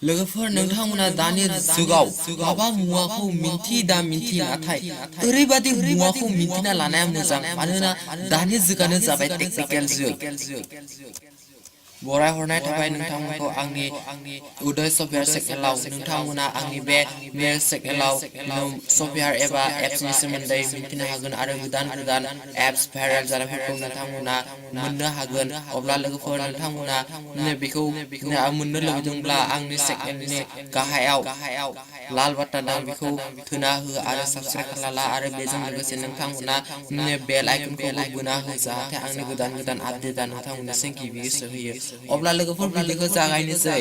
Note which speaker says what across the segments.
Speaker 1: लोगोफोर नोंथांमोना दानि जुगाव माबा मुवाखौ मिन्थि दा मिन्थि नाथाय ओरैबादि मुवाखौ मिन्थिना लानाया मोजां मानोना दानि जुगानो जाबाय टेक्निकेल जुग बराय हरनाय थाबाय नोंथांमोनखौ आंनि उदै सफ्टवेयार चेनेलाव नोंथांमोना आंनि बे चेनेलाव सफ्टवेयार एबा एप्सनि सोमोन्दै मिन्थिनो हागोन आरो गोदान एप्स भाइरेल जानायफोरखौ नोंथांमोना मोननो हागोन अब्ला लोगोफोर नोंथांमोना बेखौ मोननो लुबैदोंब्ला आंनि चेनेलनि गाहायाव लाल बाटन दं बेखौ थुना हो आरो साबस्क्राइब खालामला आरो बेजों लोगोसे नोंथांमोना बेल आइकनखौ बुना हो जाहाथे आंनि गोदान आपडेटआ नोंथांमोननिसिम गिबियै सौहैयो अब्ला लोगोफोर भिडिअखौ जागायनोसै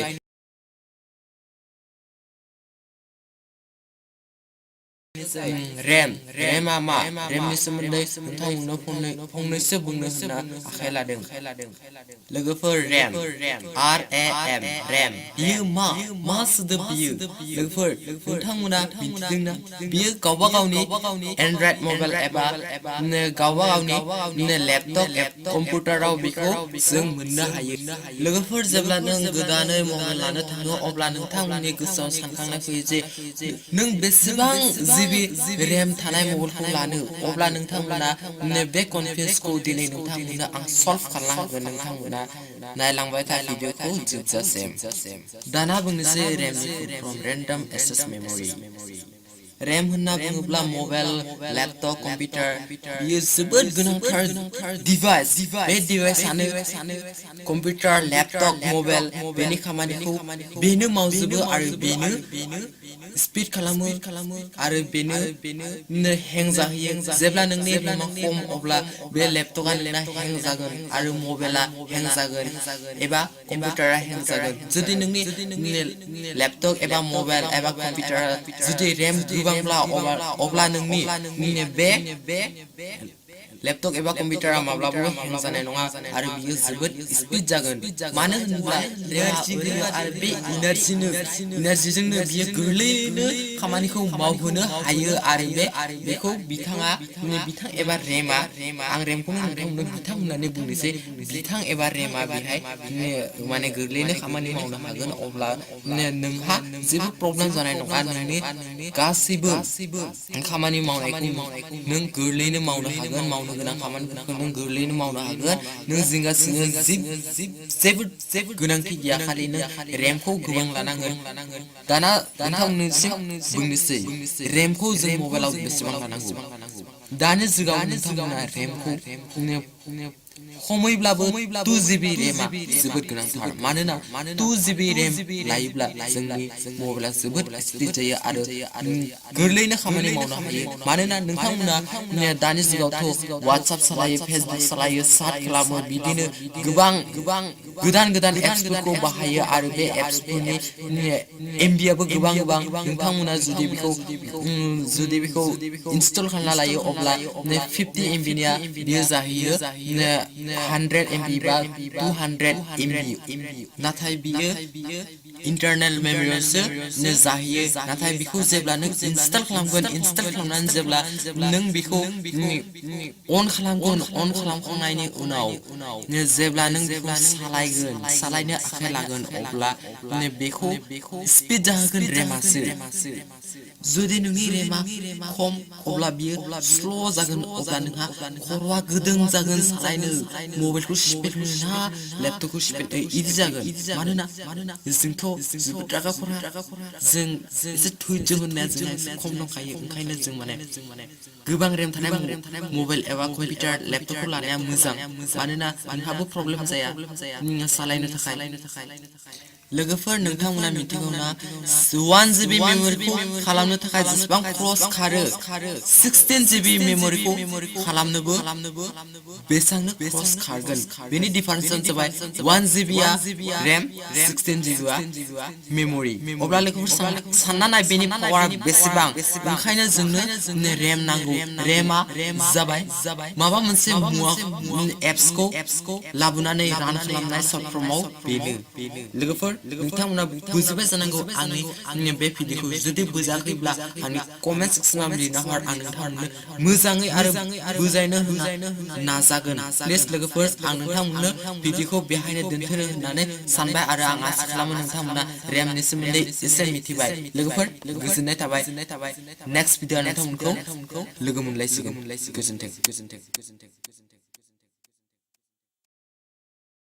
Speaker 1: रेमा मा रेमनि सोमोन्दै नोंथांमोननो फंनैसो बुंनो होनना आखाइ लादों लोगोफोर रेम रेम बियो मा सोदोब बियो लोगोफोर नोंथांमोना मिथिदोंना बियो गावबा गावनि एन्ड्रइड मबाइल एबा गावबा गावनि लेपटप कम्पिउटाराव बेखौ जों मोननो हायो लोगोफोर जेब्ला नों गोदानै मबाइल लानो थाङो अब्ला नोंथांमोननि गोसोआव सानखांनाय फैयो जे नों बेसेबां रेम थानाय मबाइलखौ लानो अब्ला नोंथांमोना बे कनफिउजखौ दिनै नोंथांमोना आं सल्भ खालामना होगोन नोंथांमोना नायलांबाय था भिडिअखौ जोबजासिम दाना बुंनोसै रेमनि रेन्डम एक्सेस मेम'रि रेम होनना बुङोब्ला मबाइल लेपटप कम्पिउटार बियो जोबोद गोनांथार डिभाइस बे डिभाइसआनो कम्पिउटार लेपटप मबाइल बेनि खामानिखौ बेनो मावजोबो आरो बेनो स्पिड खालामो आरो बेनो हें जाहोयो जेब्ला नोंनि रेमा खम अब्ला बे लेपटपआ नोंना हें जागोन आरो मबाइला हें जागोन एबा कम्पिउटारा हें जागोन जुदि नोंनि लेपटप एबा मबाइल एबा कम्पिउटारा जुदि रेम गोबांब्ला अब्ला नोंनि बे लेपटप एबा कम्पिउटारा माब्लाबाबो हें जानाय नङा आरो बियो जोबोद स्पिड जागोन मानो होनब्ला आरो बे इनार्जिजोंनो बियो गोरलैयैनो खामानिखौ मावहोनो हायो आरो बेखौ बिथां एबा रेमा आं रेमखौनो नोंथांमोननो बिथां होननानै बुंनोसै बिथां एबा रेमा बेहाय माने गोरलैयैनो खामानि मावनो हागोन अब्ला नोंहा जेबो प्रब्लेम जानाय नङा नोंनि गासैबो खामानि मावनायखौ नों गोरलैयैनो मावनो हागोन मावनो गोनां खामानिफोरखौ नों गोरलैयैनो मावनो हागोन नों जिंगासिनो जेबो गोनांथि गैया खालि नों रेमखौ गोबां लानांगोन दाना नोंथांमोननिसिम बुंनोसै रेमखौ जों मबाइलाव बेसेबां लानांगौ दानि जुगाव नोंथांमोना रेमखौ खमैब्लाबो 2GB रेमा जोबोद गोनांथार मानोना 2GB रेम लायोब्ला जोंनि मबाइला जोबोद स्पिड जायो आरो गोरलैयैनो खामानि मावनो हायो मानोना नोंथांमोना दानि जुगावथ' WhatsApp सालायो फेसबुक सालायो चाट खालामो बिदिनो गोबां गोदान एप्सफोरखौ बाहायो आरो बे एप्सफोरनि MBआबो गोबां नोंथांमोना जुदि बेखौ इनस्टल खालामना लायो अब्ला 50 MBनिया बियो जाहैयो 100 MB बा 200 MB नाथाय बियो इंटरनल मेम'रियावसो जाहैयो नाथाय बेखौ जेब्ला नों इनस्टल खालामनानै जेब्ला नों बेखौ अन खालामखांनायनि उनाव जेब्ला नों बेखौ सालायनो आखाइ लागोन अब्ला बेखौ स्पिड जाहोगोन रेमासो जुदि नोंनि रेमा खम अब्ला बियो स्ल' जागोन अब्ला नोंहा खर'आ गोदों जागोन सालायनो मबाइलखौ स्पिड होनो ना लेपटपखौ स्पिड इदि जागोन मानोना जोंथ' जोबोद रागा खरा जों एसे धैर्य होननाया जोंहा एसे खम दंखायो ओंखायनो जों माने गोबां रेम थानाय मबाइल एबा कम्पिउटार लेपटपखौ लानाया मोजां मानोना नोंहाबो प्रब्लेम जाया सालायनो थाखाय लोगोफोर नोंथांमोना मिथिगौ ना 1GB मेम'रिखौ खालामनो थाखाय जेसेबां क्रस खारो 16GB मेम'रिखौ खालामनोबो बेसांनो क्रस खारगोन बेनि डिफारेन्सआ जाबाय 1GB आ रेम 16GB आ मेम'रि अब्ला लोगोफोर सानना नाय बेनि पावारा बेसेबां ओंखायनो जोंनो रेम नांगौ रेमा जाबाय माबा मोनसे मुवा एप्सखौ लाबोनानै रान खालामनाय सर्ट फर्माव बेनो लोगोफोर नोंथांमोना बुजिबाय जानांगौ आंनि बे भिडिअखौ जुदि बुजाखैब्ला आंनि कमेन्ट सेक्सनाव लिरना हर आं नोंथांमोननो मोजाङै आरो बुजायनो नाजागोन प्लिज लोगोफोर आं नोंथांमोननो भिडिअखौ बेहायनो दोनथ'नो होननानै सानबाय आरो आं आसा खालामो नोंथांमोना रेमनि सोमोन्दै एसे मिथिबाय लोगोफोर गोजोननाय थाबाय नेक्स्ट भिडिअ नोंथांमोनखौ लोगो मोनलायसिगोन गोजोनथों